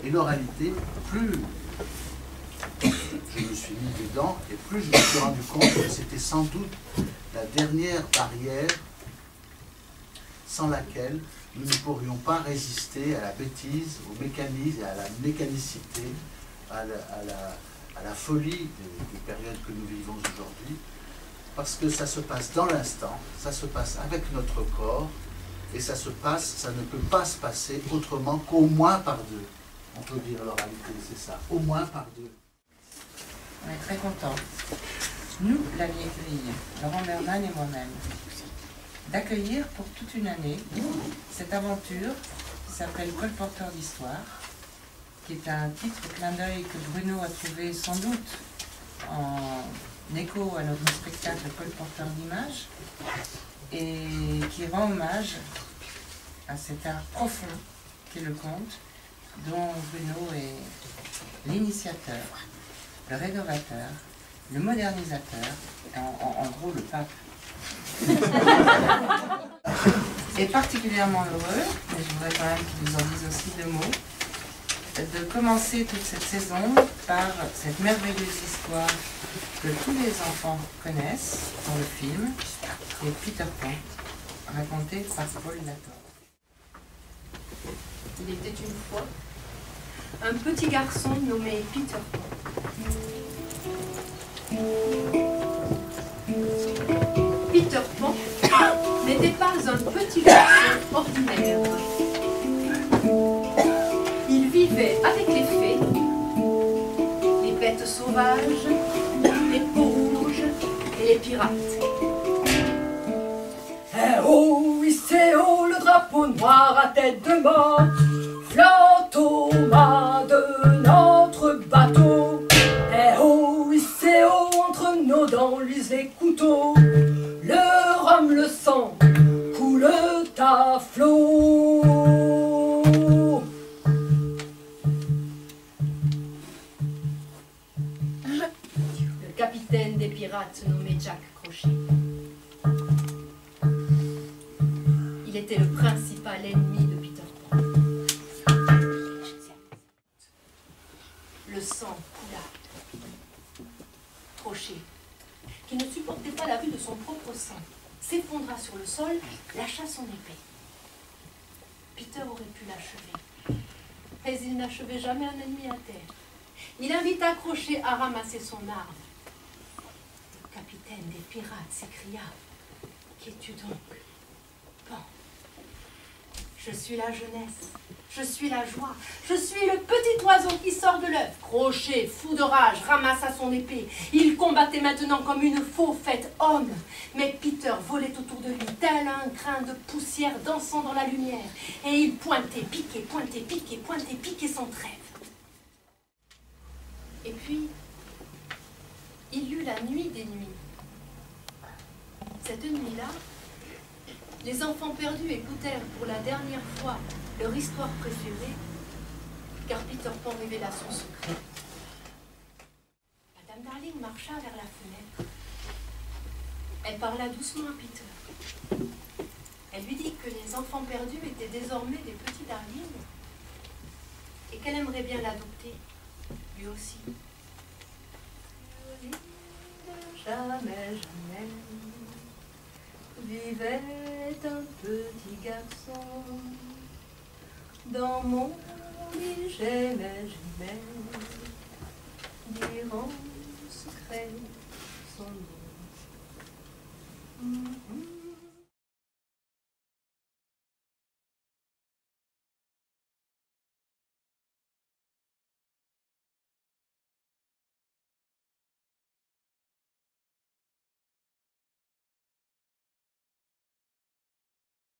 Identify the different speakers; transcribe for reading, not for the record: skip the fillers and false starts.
Speaker 1: Et l'oralité, plus je me suis mis dedans, et plus je me suis rendu compte que c'était sans doute la dernière barrière sans laquelle nous ne pourrions pas résister à la bêtise, au mécanisme, à la mécanicité, à la folie des périodes que nous vivons aujourd'hui, parce que ça se passe dans l'instant, ça se passe avec notre corps, et ça ne peut pas se passer autrement qu'au moins par deux. On peut dire l'oralité, c'est ça, au moins par deux.
Speaker 2: On est très contents, nous, la vieille grille, Laurent Berman et moi-même, d'accueillir pour toute une année cette aventure qui s'appelle Colporteur d'histoire, qui est un titre clin d'œil que Bruno a trouvé sans doute en écho à notre spectacle Colporteur d'images, et qui rend hommage à cet art profond qu'est le conte, dont Bruno est l'initiateur, le rénovateur, le modernisateur, en gros le pape. Et particulièrement heureux, mais je voudrais quand même qu'ils nous en disent aussi deux mots, de commencer toute cette saison par cette merveilleuse histoire que tous les enfants connaissent dans le film, qui est Peter Pan, raconté par Paul Latour.
Speaker 3: Il était une fois un petit garçon nommé Peter Pan. Peter Pan n'était pas un petit garçon ordinaire. Il vivait avec les fées, les bêtes sauvages, les peaux rouges et les pirates.
Speaker 4: Eh oh, c'est haut le drapeau noir à tête de mort, flotte au mât de notre bateau. Eh oh, c'est haut entre nos dents luisent les couteaux, le rhum, le sang coule à flot.
Speaker 3: Le capitaine des pirates nommé Jack Crochet. Il était le principal ennemi de Peter Pan. Le sang coula. Crochet, qui ne supportait pas la vue de son propre sang, s'effondra sur le sol, lâcha son épée. Peter aurait pu l'achever, mais il n'achevait jamais un ennemi à terre. Il invita Crochet à ramasser son arme. Le capitaine des pirates s'écria: « Qu'es-tu donc, Pan ? Je suis la jeunesse, je suis la joie, je suis le petit oiseau qui sort de l'œuf. » Crochet, fou de rage, ramassa son épée. Il combattait maintenant comme une faux faite homme. Mais Peter volait autour de lui, tel un grain de poussière dansant dans la lumière. Et il pointait, piquait, pointait, piquait, pointait, piquait sans trêve. Et puis, il y eut la nuit des nuits. Cette nuit-là, les enfants perdus écoutèrent pour la dernière fois leur histoire préférée, car Peter Pan révéla son secret. Madame Darling marcha vers la fenêtre. Elle parla doucement à Peter. Elle lui dit que les enfants perdus étaient désormais des petits Darling et qu'elle aimerait bien l'adopter, lui aussi. Jamais, jamais vivait un petit garçon dans mon lit. J'aimais, j'aimais dire en secret son nom.